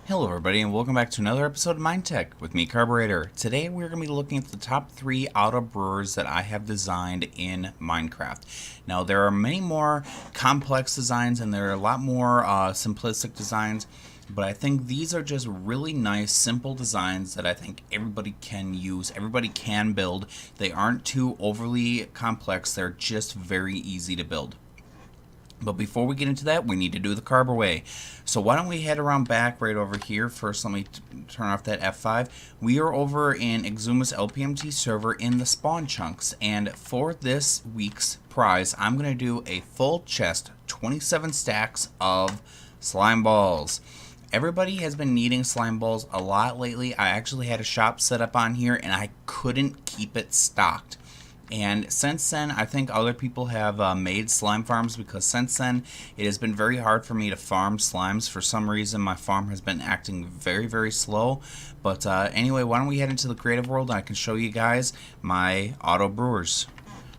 Hello everybody and welcome back to another episode of MineTech with me, Carburetor. Today we're going to be looking at the top 3 auto brewers that I have designed in Minecraft. Now there are many more complex designs and there are a lot more simplistic designs, but I think these are just really nice, simple designs that I think everybody can use, everybody can build. They aren't too overly complex, they're just very easy to build. But before we get into that, we need to do the carb way. So why don't we head around back right over here. First, let me turn off that F5. We are over in Exuma's LPMT server in the spawn chunks. And for this week's prize, I'm going to do a full chest, 27 stacks of slime balls. Everybody has been needing slime balls a lot lately. I actually had a shop set up on here and I couldn't keep it stocked. And since then, I think other people have made slime farms, because since then, it has been very hard for me to farm slimes. For some reason, my farm has been acting very, very slow. But anyway, why don't we head into the creative world and I can show you guys my auto brewers.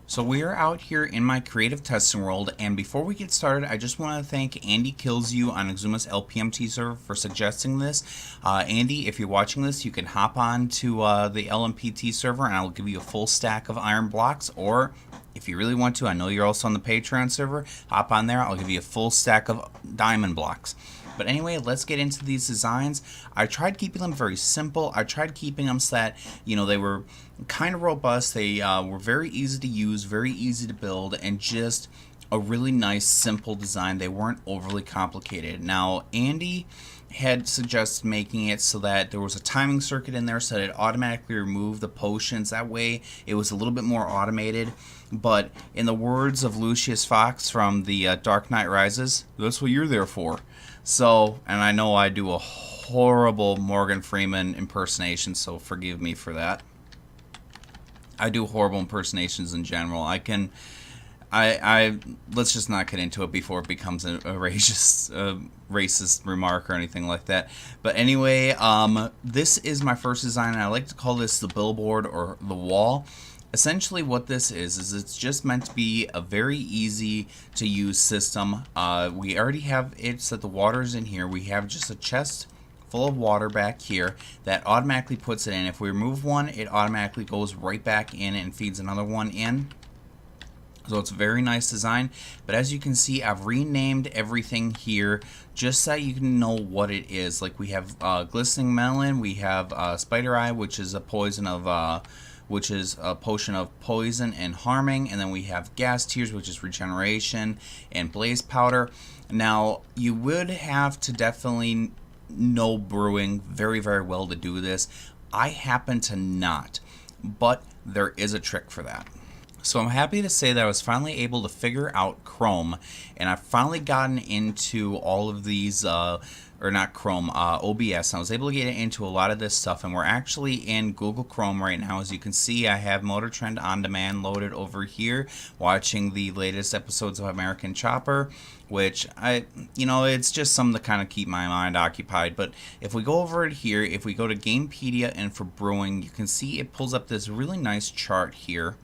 So we are out here in my creative testing world, and before we get started, I just want to thank Andy Kills You on Exuma's LPMT server for suggesting this. Andy, if you're watching this, you can hop on to the LMPT server and I'll give you a full stack of iron blocks, or if you really want to, I know you're also on the Patreon server, hop on there, I'll give you a full stack of diamond blocks. But anyway, let's get into these designs. I tried keeping them very simple. I tried keeping them so that, you know, they were kind of robust. They were very easy to use, very easy to build, and just a really nice, simple design. They weren't overly complicated. Now, Andy had suggested making it so that there was a timing circuit in there so that it automatically removed the potions. That way, it was a little bit more automated. But in the words of Lucius Fox from the Dark Knight Rises, that's what you're there for. So, and I know I do a horrible Morgan Freeman impersonation, so forgive me for that. I do horrible impersonations in general. I let's just not get into it before it becomes a racist remark or anything like that. But anyway, this is my first design, and I like to call this the billboard or the wall. Essentially what this is it's just meant to be a very easy to use system. We already have it so that the water's in here. We have just a chest full of water back here that automatically puts it in. If we remove one, it automatically goes right back in and feeds another one in. So it's a very nice design, but as you can see, I've renamed everything here just so you can know what it is. Like we have glistening melon, we have spider eye, which is a potion of poison and harming, and then we have gas tears, which is regeneration, and blaze powder. Now you would have to definitely know brewing very, very well to do this. I happen to not, but there is a trick for that. So I'm happy to say that I was finally able to figure out Chrome, and I've finally gotten into all of these, or not Chrome, OBS. I was able to get into a lot of this stuff, and we're actually in Google Chrome right now. As you can see, I have Motor Trend On Demand loaded over here, watching the latest episodes of American Chopper, which it's just something to kind of keep my mind occupied. But if we go over it here, if we go to Gamepedia and for brewing, you can see it pulls up this really nice chart here,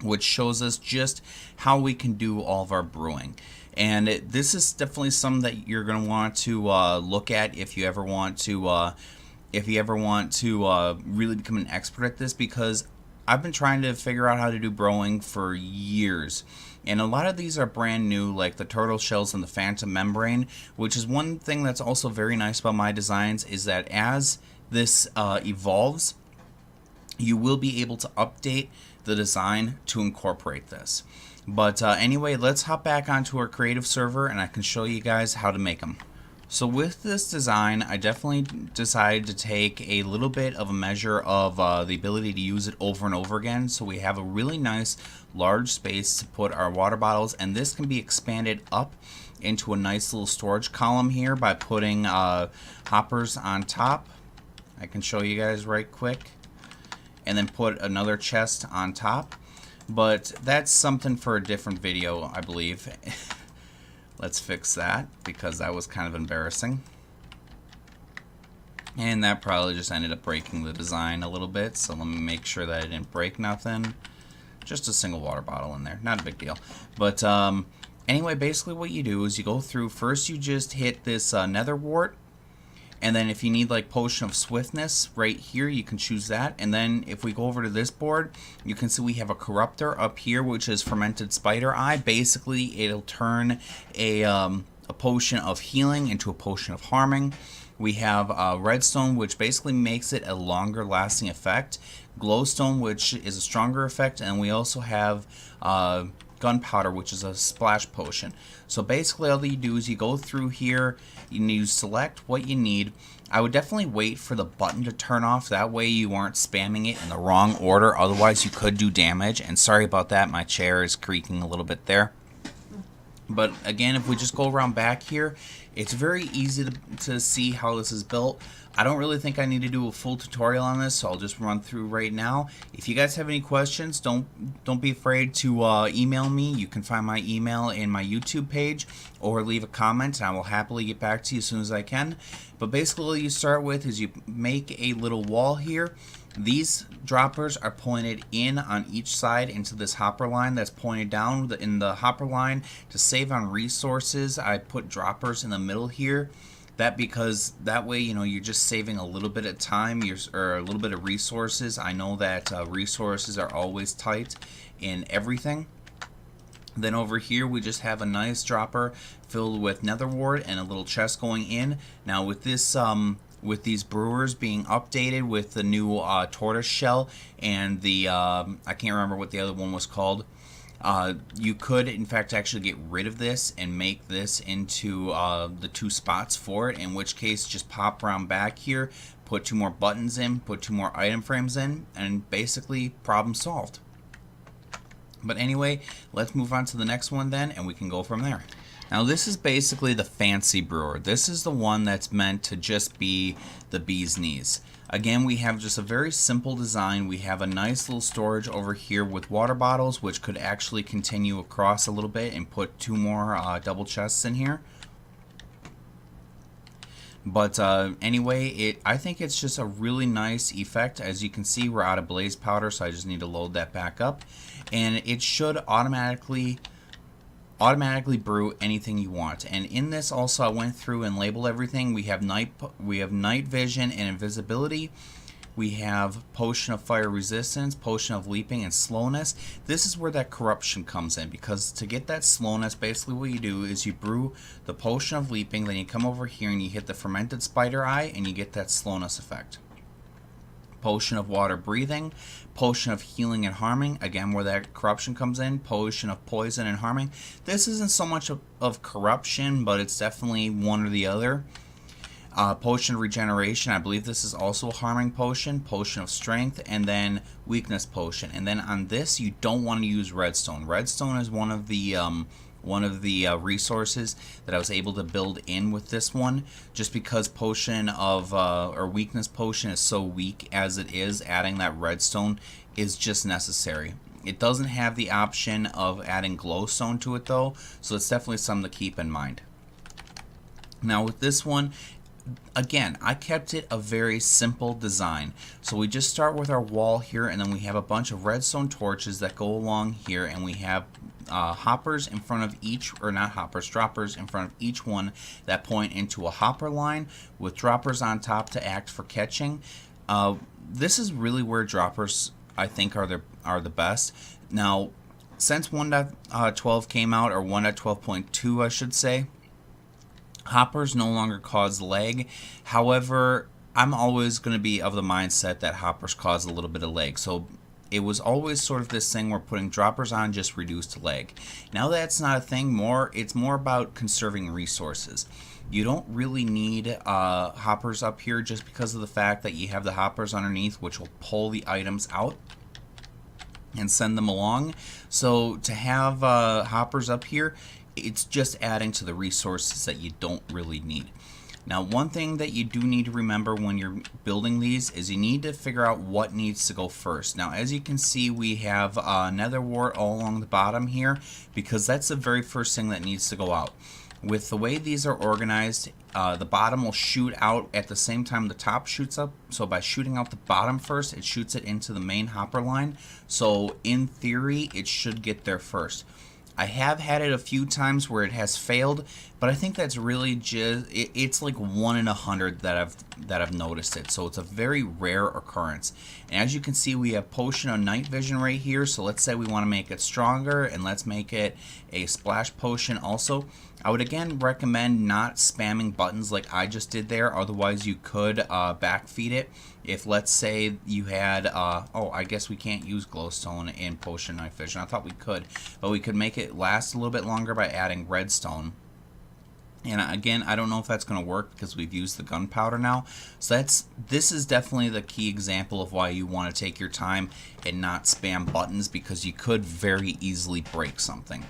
which shows us just how we can do all of our brewing. And this is definitely something that you're going to want to look at if you ever want to really become an expert at this, because I've been trying to figure out how to do brewing for years. And a lot of these are brand new, like the turtle shells and the phantom membrane, which is one thing that's also very nice about my designs, is that as this evolves, you will be able to update the design to incorporate this. But anyway, let's hop back onto our creative server and I can show you guys how to make them. So with this design, I definitely decided to take a little bit of a measure of the ability to use it over and over again. So we have a really nice large space to put our water bottles, and this can be expanded up into a nice little storage column here by putting hoppers on top. I can show you guys right quick. And then put another chest on top. But that's something for a different video, I believe. Let's fix that, because that was kind of embarrassing. And that probably just ended up breaking the design a little bit, so let me make sure that it didn't break nothing. Just a single water bottle in there, not a big deal. But anyway, basically what you do is you go through, first you just hit this nether wart, And then if you need like Potion of Swiftness right here, you can choose that. And then if we go over to this board, you can see we have a Corruptor up here, which is Fermented Spider Eye. Basically, it'll turn a potion of healing into a potion of harming. We have Redstone, which basically makes it a longer lasting effect. Glowstone, which is a stronger effect. And we also have Gunpowder, which is a splash potion. So basically all you do is you go through here, you select what you need. I would definitely wait for the button to turn off, that way you aren't spamming it in the wrong order, otherwise you could do damage. And sorry about that, my chair is creaking a little bit there. But again, if we just go around back here, it's very easy to see how this is built. I don't really think I need to do a full tutorial on this, so I'll just run through right now. If you guys have any questions, don't be afraid to email me. You can find my email in my YouTube page, or leave a comment and I will happily get back to you as soon as I can. But basically what you start with is you make a little wall here. These droppers are pointed in on each side into this hopper line that's pointed down in the hopper line. To save on resources, I put droppers in the middle here. Because that way, you know, you're just saving a little bit of time, or a little bit of resources. I know that resources are always tight in everything. Then over here we just have a nice dropper filled with nether wart and a little chest going in. Now with this with these brewers being updated with the new tortoise shell and the I can't remember what the other one was called, you could in fact actually get rid of this and make this into the 2 spots for it, in which case just pop around back here, put 2 more buttons in, put 2 more item frames in, and basically problem solved. But anyway, let's move on to the next one then, and we can go from there. Now this is basically the fancy brewer. This is the one that's meant to just be the bee's knees. Again, we have just a very simple design. We have a nice little storage over here with water bottles, which could actually continue across a little bit and put 2 more double chests in here. But anyway, I think it's just a really nice effect. As you can see, we're out of blaze powder, so I just need to load that back up. And it should automatically brew anything you want. And in this also, I went through and labeled everything. We have night vision and invisibility. We have potion of fire resistance, potion of leaping, and slowness. This is where that corruption comes in, because to get that slowness, basically what you do is you brew the potion of leaping, then you come over here and you hit the fermented spider eye and you get that slowness effect. Potion of water breathing, potion of healing and harming, again where that corruption comes in, potion of poison and harming. This isn't so much of corruption, but it's definitely one or the other. Potion of regeneration, I believe this is also a harming potion, potion of strength, and then weakness potion. And then on this, you don't want to use redstone. Redstone is one of the resources that I was able to build in with this one, just because potion of or weakness potion is so weak as it is. Adding that redstone is just necessary. It doesn't have the option of adding glowstone to it though, so it's definitely something to keep in mind. Now with this one, again, I kept it a very simple design. So we just start with our wall here, and then we have a bunch of redstone torches that go along here, and we have hoppers in front of each, or not hoppers, droppers in front of each one that point into a hopper line with droppers on top to act for catching. This is really where droppers, I think, are the best. Now, since 1.12 came out, or 1.12.2 I should say, hoppers no longer cause lag. However, I'm always going to be of the mindset that hoppers cause a little bit of lag. So it was always sort of this thing where putting droppers on just reduced lag. Now that's not a thing. It's more about conserving resources. You don't really need hoppers up here, just because of the fact that you have the hoppers underneath, which will pull the items out and send them along. So to have hoppers up here, it's just adding to the resources that you don't really need. Now, one thing that you do need to remember when you're building these is you need to figure out what needs to go first. Now, as you can see, we have nether wart all along the bottom here, because that's the very first thing that needs to go out. With the way these are organized, the bottom will shoot out at the same time the top shoots up. So by shooting out the bottom first, it shoots it into the main hopper line. So in theory, it should get there first. I have had it a few times where it has failed, but I think that's really just it's like 1 in 100 that I've noticed it. So it's a very rare occurrence. And as you can see, we have potion of night vision right here. So let's say we want to make it stronger, and let's make it a splash potion also. I would again recommend not spamming buttons like I just did there. Otherwise you could backfeed it. If let's say you had oh, I guess we can't use glowstone in potion night vision. I thought we could, but we could make it last a little bit longer by adding redstone. And again, I don't know if that's going to work because we've used the gunpowder now. So this is definitely the key example of why you want to take your time and not spam buttons, because you could very easily break something.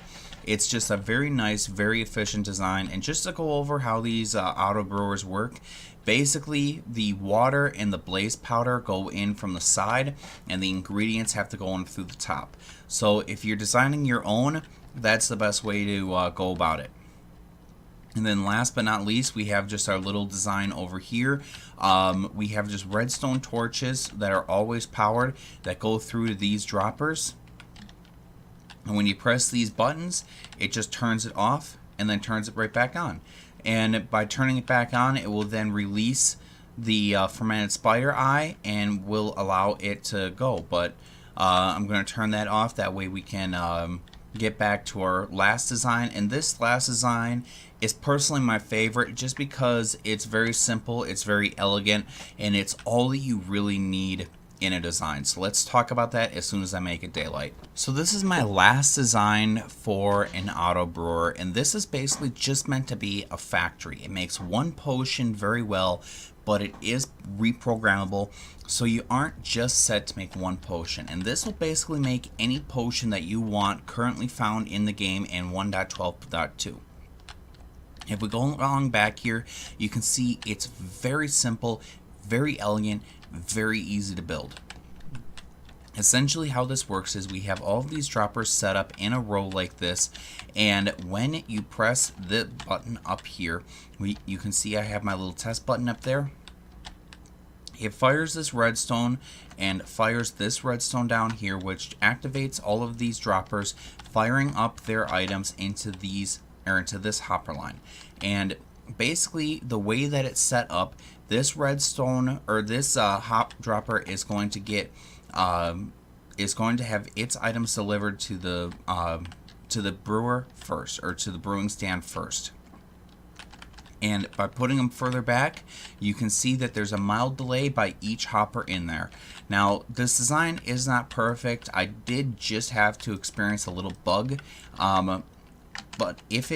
It's just a very nice, very efficient design. And just to go over how these auto brewers work, basically the water and the blaze powder go in from the side, and the ingredients have to go in through the top. So if you're designing your own, that's the best way to go about it. And then last but not least, we have just our little design over here. We have just redstone torches that are always powered that go through to these droppers. And when you press these buttons, it just turns it off and then turns it right back on. And by turning it back on, it will then release the fermented spider eye and will allow it to go. But I'm going to turn that off. That way we can get back to our last design. And this last design is personally my favorite just because it's very simple, it's very elegant, and it's all that you really need in a design. So let's talk about that as soon as I make it daylight. So this is my last design for an auto brewer, and this is basically just meant to be a factory. It makes one potion very well, but it is reprogrammable, so you aren't just set to make one potion. And this will basically make any potion that you want currently found in the game in 1.12.2. If we go along back here, you can see it's very simple, very elegant, very easy to build. Essentially how this works is we have all of these droppers set up in a row like this, and when you press the button up here, you can see I have my little test button up there. It fires this redstone and fires this redstone down here, which activates all of these droppers, firing up their items into these or into this hopper line. And basically the way that it's set up, this redstone or this hop dropper is going to get is going to have its items delivered to the brewer first, or to the brewing stand first. And by putting them further back, you can see that there's a mild delay by each hopper in there. Now, this design is not perfect. I did just have to experience a little bug. But if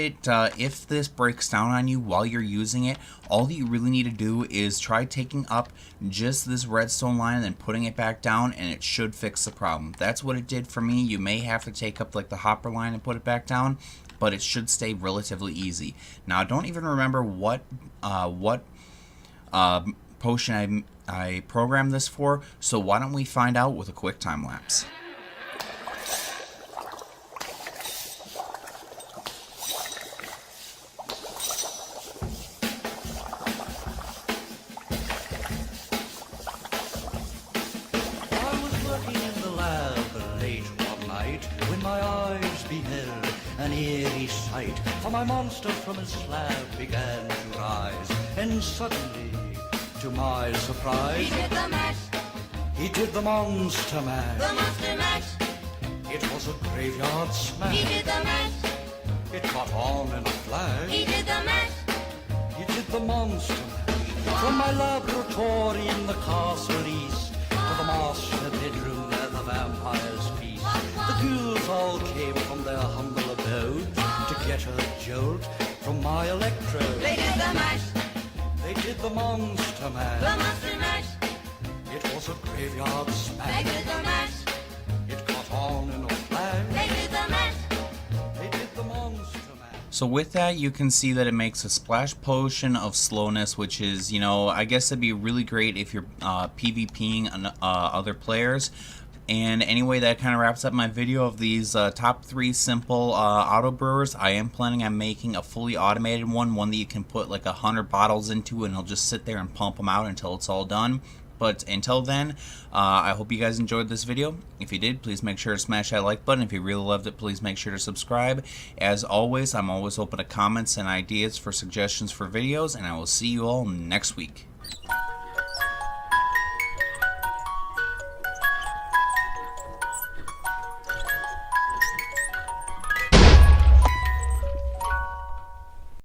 this breaks down on you while you're using it, all that you really need to do is try taking up just this redstone line and then putting it back down, and it should fix the problem. That's what it did for me. You may have to take up like the hopper line and put it back down, but it should stay relatively easy. Now, I don't even remember what potion I programmed this for, so why don't we find out with a quick time lapse. An eerie sight, for my monster from his slab began to rise, and suddenly, to my surprise, he did the mash. He did the monster mash. The monster mash. It was a graveyard smash. He did the mash. It caught on in a flash. He did the mash. He did the monster mash. From my laboratory in the castle east to the master bedroom where the vampires feast, the ghouls all came from their humble abode to get a jolt from my electrode. They did the mash. They did the monster mash. The monster mash. It was a graveyard smash. They did the mash. It caught on in a flash. They did the mash. They did the monster mash. So with that, you can see that it makes a splash potion of slowness, which is, you know, I guess it'd be really great if you're PvPing on other players. And anyway, that kind of wraps up my video of these top 3 simple auto brewers. I am planning on making a fully automated one that you can put like 100 bottles into, and it'll just sit there and pump them out until it's all done. But until then, I hope you guys enjoyed this video. If you did, please make sure to smash that like button. If you really loved it, please make sure to subscribe. As always, I'm always open to comments and ideas for suggestions for videos, and I will see you all next week.